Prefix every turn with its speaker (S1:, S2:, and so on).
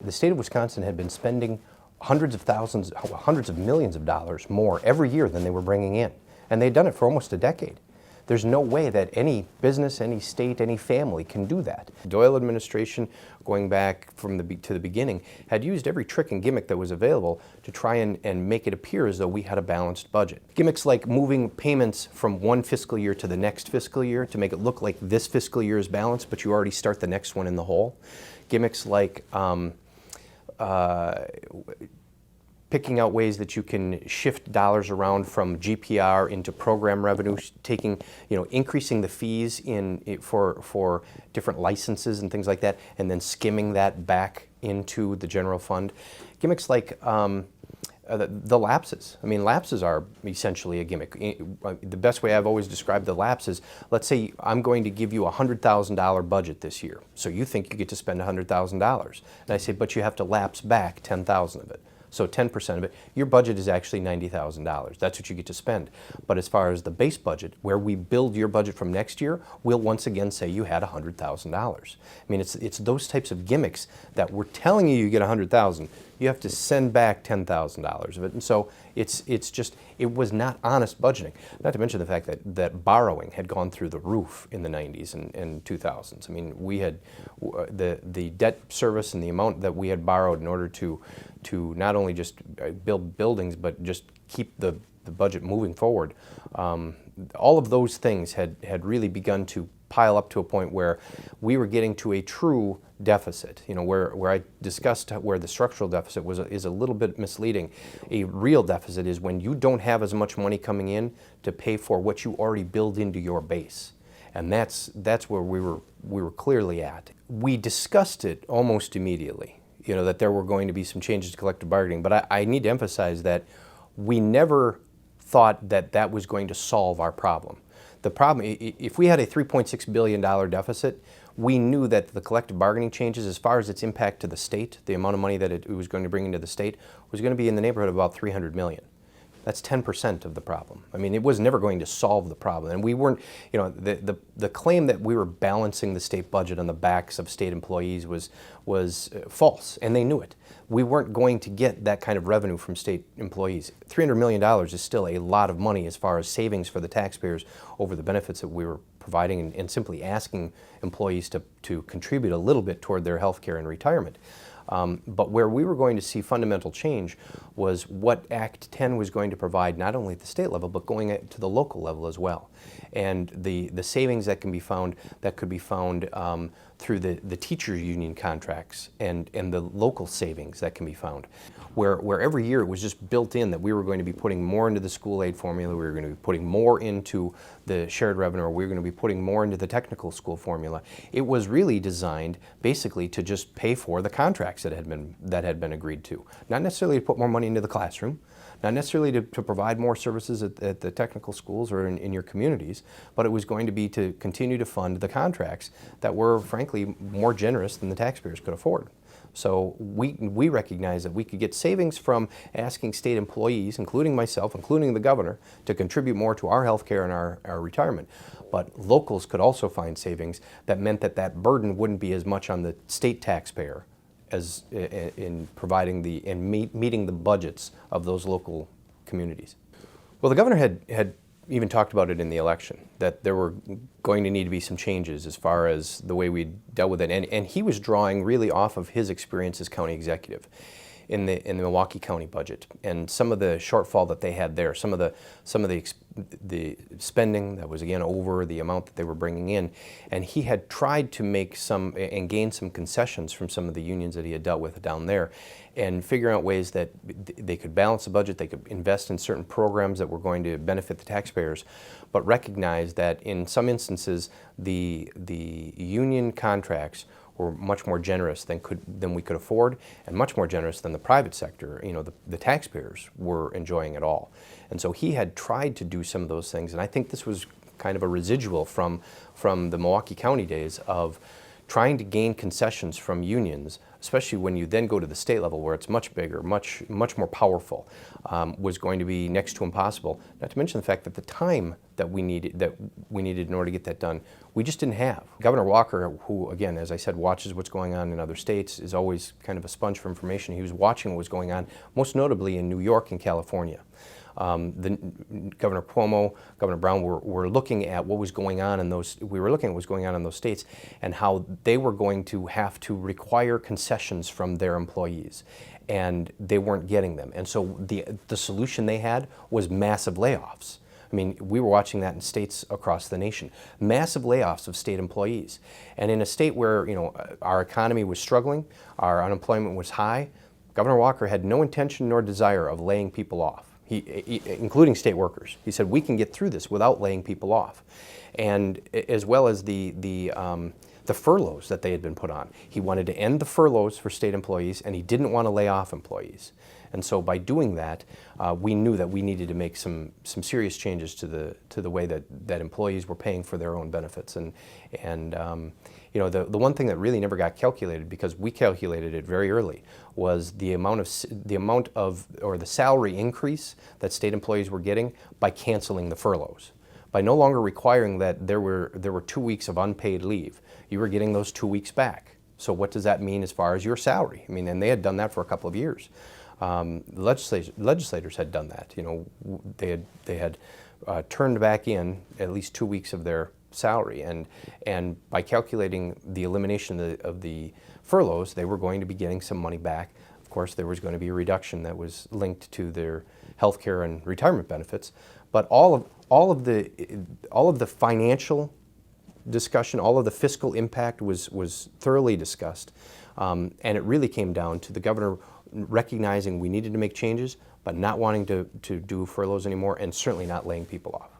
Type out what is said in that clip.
S1: the state of Wisconsin had been spending hundreds of millions of dollars more every year than they were bringing in. And they'd done it for almost a decade. There's no way that any business, any state, any family can do that. The Doyle administration, going back to the beginning, had used every trick and gimmick that was available to try and make it appear as though we had a balanced budget. Gimmicks like moving payments from one fiscal year to the next fiscal year to make it look like this fiscal year is balanced, but you already start the next one in the hole. Gimmicks like picking out ways that you can shift dollars around from GPR into program revenue, increasing the fees for different licenses and things like that, and then skimming that back into the general fund. Gimmicks like the lapses. I mean, lapses are essentially a gimmick. The best way I've always described the lapse is, let's say I'm going to give you a $100,000 budget this year, so you think you get to spend $100,000, and I say, but you have to lapse back 10,000 of it. So 10% of it, your budget is actually $90,000. That's what you get to spend. But as far as the base budget, where we build your budget from next year, we'll once again say you had $100,000. I mean, it's those types of gimmicks that we're telling you get $100,000. You have to send back $10,000 of it. And so it was not honest budgeting. Not to mention the fact that borrowing had gone through the roof in the 90s and 2000s. I mean, we had the debt service and the amount that we had borrowed in order to not only just build buildings, but just keep the budget moving forward. All of those things had really begun to pile up to a point where we were getting to a true deficit, where I discussed where the structural deficit is a little bit misleading. A real deficit is when you don't have as much money coming in to pay for what you already build into your base. And that's where we were clearly at. We discussed it almost immediately, that there were going to be some changes to collective bargaining, but I need to emphasize that we never thought that was going to solve our problem. The problem, if we had a $3.6 billion deficit, we knew that the collective bargaining changes, as far as its impact to the state, the amount of money that it was going to bring into the state, was going to be in the neighborhood of about $300 million. That's 10% of the problem. I mean, it was never going to solve the problem. And we weren't, the claim that we were balancing the state budget on the backs of state employees was false, and they knew it. We weren't going to get that kind of revenue from state employees. $300 million is still a lot of money as far as savings for the taxpayers over the benefits that we were providing and simply asking employees to contribute a little bit toward their health care and retirement. But where we were going to see fundamental change was what Act 10 was going to provide, not only at the state level, but going to the local level as well. And the savings that could be found through the teachers' union contracts and the local savings that can be found. Where every year it was just built in that we were going to be putting more into the school aid formula, we were going to be putting more into the shared revenue, or we were going to be putting more into the technical school formula. It was really designed basically to just pay for the contracts that had been agreed to. Not necessarily to put more money into the classroom, not necessarily to provide more services at the technical schools or in your communities, but it was going to be to continue to fund the contracts that were, frankly, more generous than the taxpayers could afford. So we recognized that we could get savings from asking state employees, including myself, including the governor, to contribute more to our health care and our retirement. But locals could also find savings that meant that burden wouldn't be as much on the state taxpayer as in providing meeting the budgets of those local communities. Well, the governor had even talked about it in the election, that there were going to need to be some changes as far as the way we dealt with it. And he was drawing really off of his experience as county executive in the Milwaukee County budget and some of the shortfall that they had there, some of the spending that was again over the amount that they were bringing in. And he had tried to make some and gain some concessions from some of the unions that he had dealt with down there, and figure out ways that they could balance the budget, they could invest in certain programs that were going to benefit the taxpayers, but recognize that in some instances the union contracts were much more generous than we could afford, and much more generous than the private sector, the taxpayers were enjoying it all. And so he had tried to do some of those things, and I think this was kind of a residual from the Milwaukee County days of trying to gain concessions from unions especially when you then go to the state level where it's much bigger, much more powerful, was going to be next to impossible. Not to mention the fact that the time that we needed in order to get that done, we just didn't have. Governor Walker, who again, as I said, watches what's going on in other states, is always kind of a sponge for information. He was watching what was going on, most notably in New York and California. Governor Cuomo, Governor Brown were looking at what was going on in those. We were looking at what was going on in those states and how they were going to have to require concessions from their employees, and they weren't getting them. And so the solution they had was massive layoffs. I mean, we were watching that in states across the nation. Massive layoffs of state employees. And in a state where, our economy was struggling, our unemployment was high, Governor Walker had no intention nor desire of laying people off, including state workers. He said, we can get through this without laying people off. And as well as the furloughs that they had been put on. He wanted to end the furloughs for state employees, and he didn't want to lay off employees. And so by doing that, we knew that we needed to make some serious changes to the way that employees were paying for their own benefits. And the one thing that really never got calculated, because we calculated it very early, was the salary increase that state employees were getting by canceling the furloughs. By no longer requiring that there were 2 weeks of unpaid leave, you were getting those 2 weeks back. So what does that mean as far as your salary? I mean, and they had done that for a couple of years. Legislators had done that. They had turned back in at least 2 weeks of their salary, and by calculating the elimination of the furloughs, they were going to be getting some money back. Of course, there was going to be a reduction that was linked to their health care and retirement benefits, but all of the financial discussion, all of the fiscal impact was thoroughly discussed, and it really came down to the governor recognizing we needed to make changes, but not wanting to do furloughs anymore, and certainly not laying people off.